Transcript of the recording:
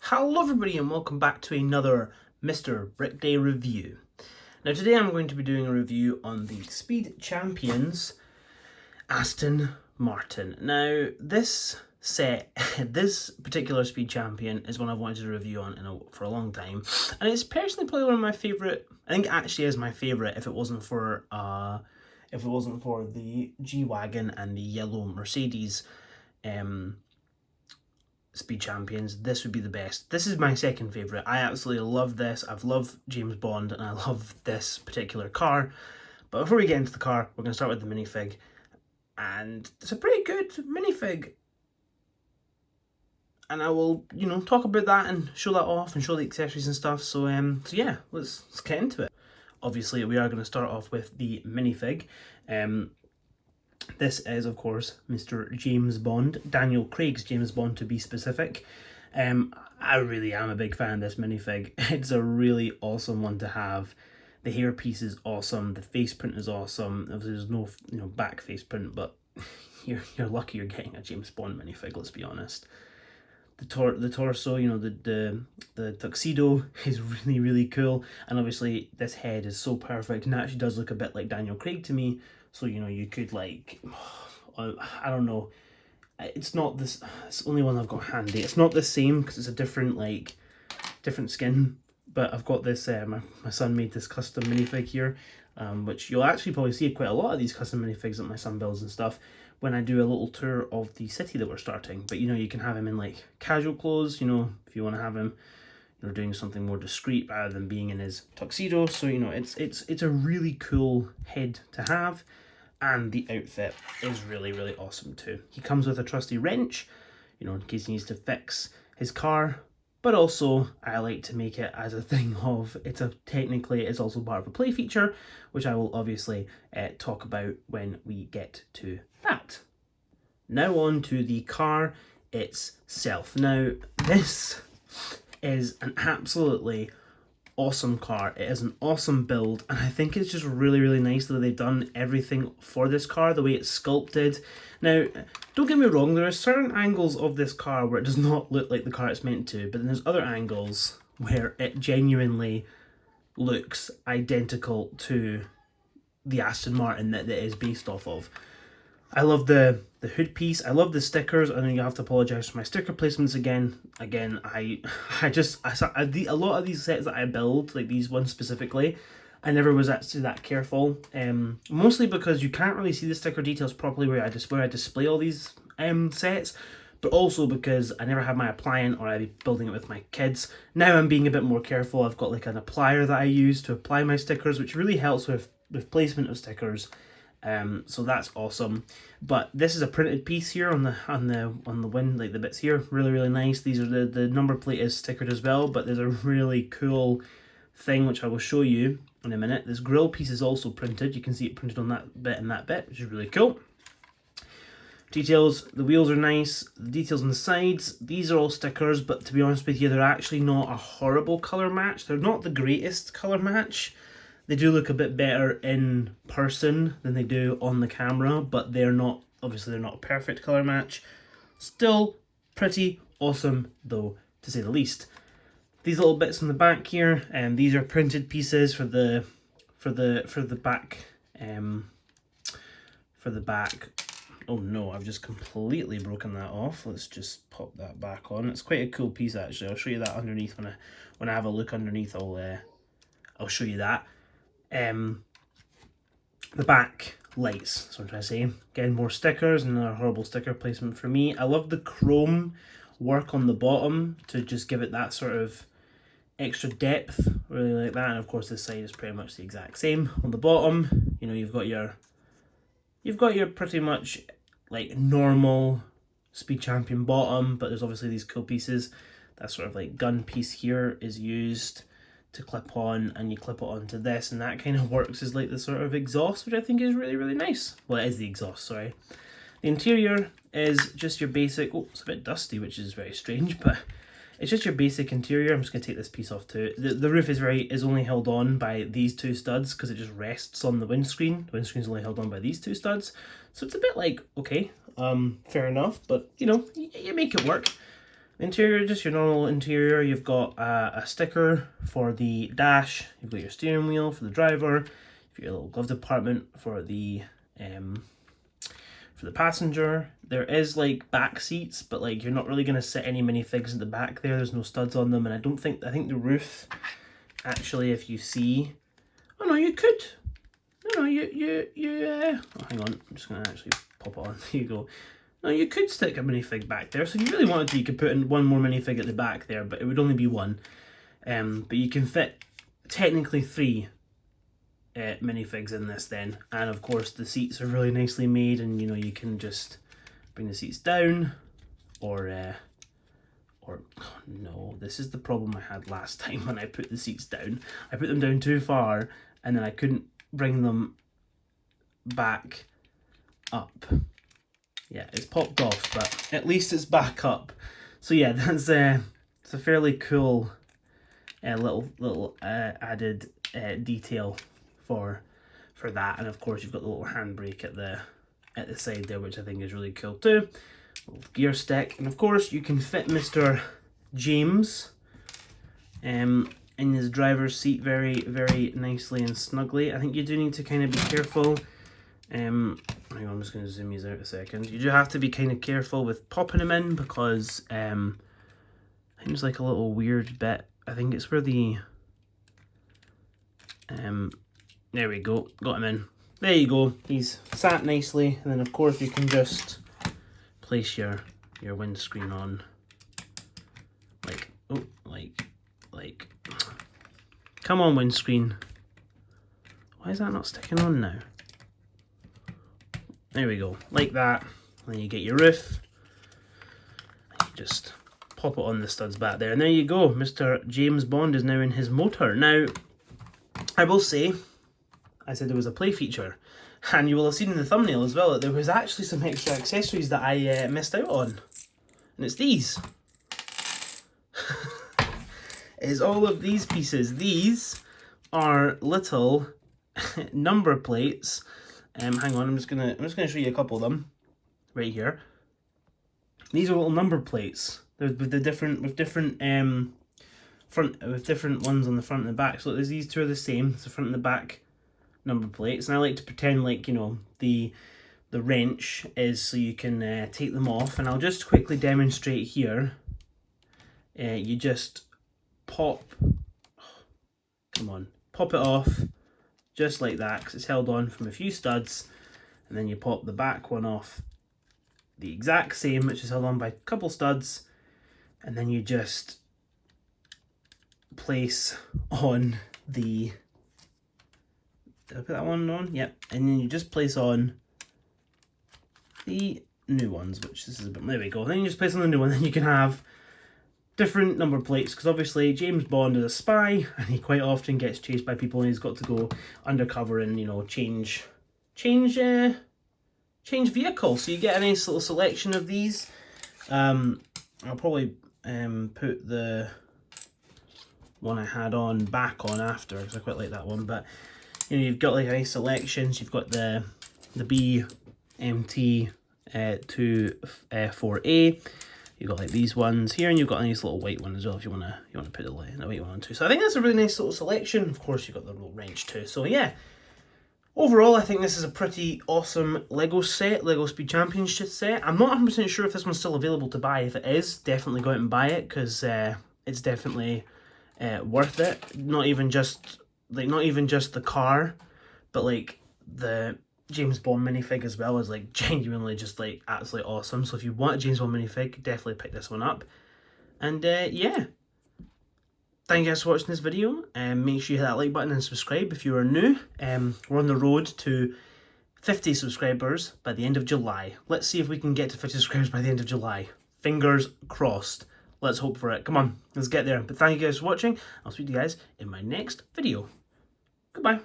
Hello everybody and welcome back to another Mr. Brickday review. Now today I'm going to be doing a review on the Speed Champions Aston Martin. Now this this particular Speed Champion is one I've wanted to review on for a long time, and it's personally probably one of my favourite. I think it actually is my favourite if it wasn't for the G-Wagon and the yellow Mercedes Speed Champions. This would be the best. This is my second favourite. I absolutely love this. I've loved James Bond and I love this particular car. But before we get into the car, we're going to start with the minifig. And it's a pretty good minifig. And I will, talk about that and show that off and show the accessories and stuff. So yeah, let's get into it. Obviously, we are going to start off with the minifig. This is, of course, Mr. James Bond, Daniel Craig's James Bond to be specific. I really am a big fan of this minifig. It's a really awesome one to have. The hairpiece is awesome. The face print is awesome. There's no, back face print, but you're lucky you're getting a James Bond minifig. Let's be honest. The torso, the tuxedo is really, really cool, and obviously this head is so perfect, and it actually does look a bit like Daniel Craig to me. So you could I don't know. It's not this. It's the only one I've got handy. It's not the same because it's a different skin. But I've got this. My son made this custom minifig here, which you'll actually probably see quite a lot of these custom minifigs that my son builds and stuff when I do a little tour of the city that we're starting. But you can have him in casual clothes. If you want to have him, doing something more discreet rather than being in his tuxedo. So it's a really cool head to have. And the outfit is really, really awesome too. He comes with a trusty wrench, in case he needs to fix his car. But also, I like to make it as a thing of, it's also part of a play feature, which I will obviously talk about when we get to that. Now on to the car itself. Now, this is an absolutely awesome car. It is an awesome build, and I think it's just really, really nice that they've done everything for this car, the way it's sculpted. Now, don't get me wrong, there are certain angles of this car where it does not look like the car it's meant to, but then there's other angles where it genuinely looks identical to the Aston Martin that it is based off of. I love the hood piece. I love the stickers. I know you have to apologise for my sticker placements again. A lot of these sets that I build, like these ones specifically, I never was actually that careful. Mostly because you can't really see the sticker details properly where I display all these sets, but also because I never had my appliance or I'd be building it with my kids. Now I'm being a bit more careful. I've got an applier that I use to apply my stickers, which really helps with placement of stickers. So that's awesome. But this is a printed piece here on the wind, the bits here, really, really nice. These are the number plate is stickered as well, but there's a really cool thing which I will show you in a minute. This grill piece is also printed. You can see it printed on that bit and that bit, which is really cool. Details, the wheels are nice. The details on the sides, these are all stickers, but to be honest with you, they're actually not a horrible colour match. They're not the greatest colour match. They do look a bit better in person than they do on the camera, but they're not a perfect colour match. Still pretty awesome though, to say the least. These little bits on the back here, these are printed pieces for the back. Oh no, I've just completely broken that off. Let's just pop that back on. It's quite a cool piece actually. I'll show you that underneath when I have a look underneath. I'll show you that. The back lights, that's what I'm trying to say. Again, more stickers, another horrible sticker placement for me. I love the chrome work on the bottom to just give it that sort of extra depth, really like that. And of course this side is pretty much the exact same. On the bottom, you've got your pretty much normal Speed Champion bottom, but there's obviously these cool pieces. That sort of gun piece here is used to clip on, and you clip it onto this, and that kind of works as the sort of exhaust, which I think is really, really nice. Well, it is the exhaust, sorry. The interior is just your basic, it's a bit dusty, which is very strange, but it's just your basic interior. I'm just going to take this piece off too. The roof is only held on by these two studs because it just rests on the windscreen. The windscreen's only held on by these two studs. So it's a bit okay, fair enough, but you make it work. Interior, just your normal interior. You've got a sticker for the dash. You've got your steering wheel for the driver. You've got your little glove compartment for the passenger. There is like back seats, but like you're not really gonna sit any minifigs at the back there. There's no studs on them, and I think the roof actually, if you see, oh no, you could. No, oh, hang on, I'm just gonna actually pop it on. There you go. No, you could stick a minifig back there. So if you really wanted to, you could put in one more minifig at the back there, but it would only be one. But you can fit technically 3 minifigs in this then. And of course the seats are really nicely made, and you know, you can just bring the seats down or oh no, this is the problem I had last time when I put the seats down. I put them down too far and then I couldn't bring them back up. Yeah, it's popped off, but at least it's back up. So yeah, that's it's a fairly cool little added detail for that. And of course you've got the little handbrake at the side there, which I think is really cool too. Little gear stick, and of course you can fit Mr. James in his driver's seat very, very nicely and snugly. I think you do need to kind of be careful. Hang on, I'm just going to zoom these out a second. You do have to be kind of careful with popping them in, because I think there's like a little weird bit. I think it's where the there we go, got him in. There you go, he's sat nicely, and then of course you can just place your windscreen on like, oh, like come on windscreen, why is that not sticking on now? There we go, like that. And then you get your roof, you just pop it on the studs back there, and there you go. Mr. James Bond is now in his motor. Now, I will say, I said there was a play feature, and you will have seen in the thumbnail as well that there was actually some extra accessories that I missed out on, and it's these. Is all of these pieces. These are little number plates. Hang on, I'm just gonna show you a couple of them right here. These are little number plates. They're with different ones on the front and the back. So there's these two are the same. It's the front and the back number plates, and I like to pretend like, you know, the wrench is so you can take them off. And I'll just quickly demonstrate here. You just pop it off. Just like that, because it's held on from a few studs, and then you pop the back one off the exact same, which is held on by a couple studs, and then you just place on the, did I put that one on? Yep, and then you just place on the new ones, which this is a bit, there we go, then you just place on the new one, then you can have different number plates, because obviously James Bond is a spy, and he quite often gets chased by people, and he's got to go undercover and, you know, change vehicle. So you get a nice little selection of these. I'll probably put the one I had on back on after, because I quite like that one. But you know, you've got like a nice selections. You've got the BMT 24A. You've got like these ones here, and you've got a nice little white one as well if you wanna put the white one on too. So I think that's a really nice little selection. Of course, you've got the little wrench too. So yeah, overall, I think this is a pretty awesome Lego set, Lego Speed Championship set. I'm not 100% sure if this one's still available to buy. If it is, definitely go out and buy it, because it's definitely worth it. Not even just the car, but like the James Bond minifig as well is like genuinely just like absolutely awesome. So if you want a James Bond minifig, definitely pick this one up. And yeah, thank you guys for watching this video. Make sure you hit that like button and subscribe if you are new. We're on the road to 50 subscribers by the end of July. Let's see if we can get to 50 subscribers by the end of July. Fingers crossed. Let's hope for it. Come on, let's get there. But thank you guys for watching. I'll speak to you guys in my next video. Goodbye.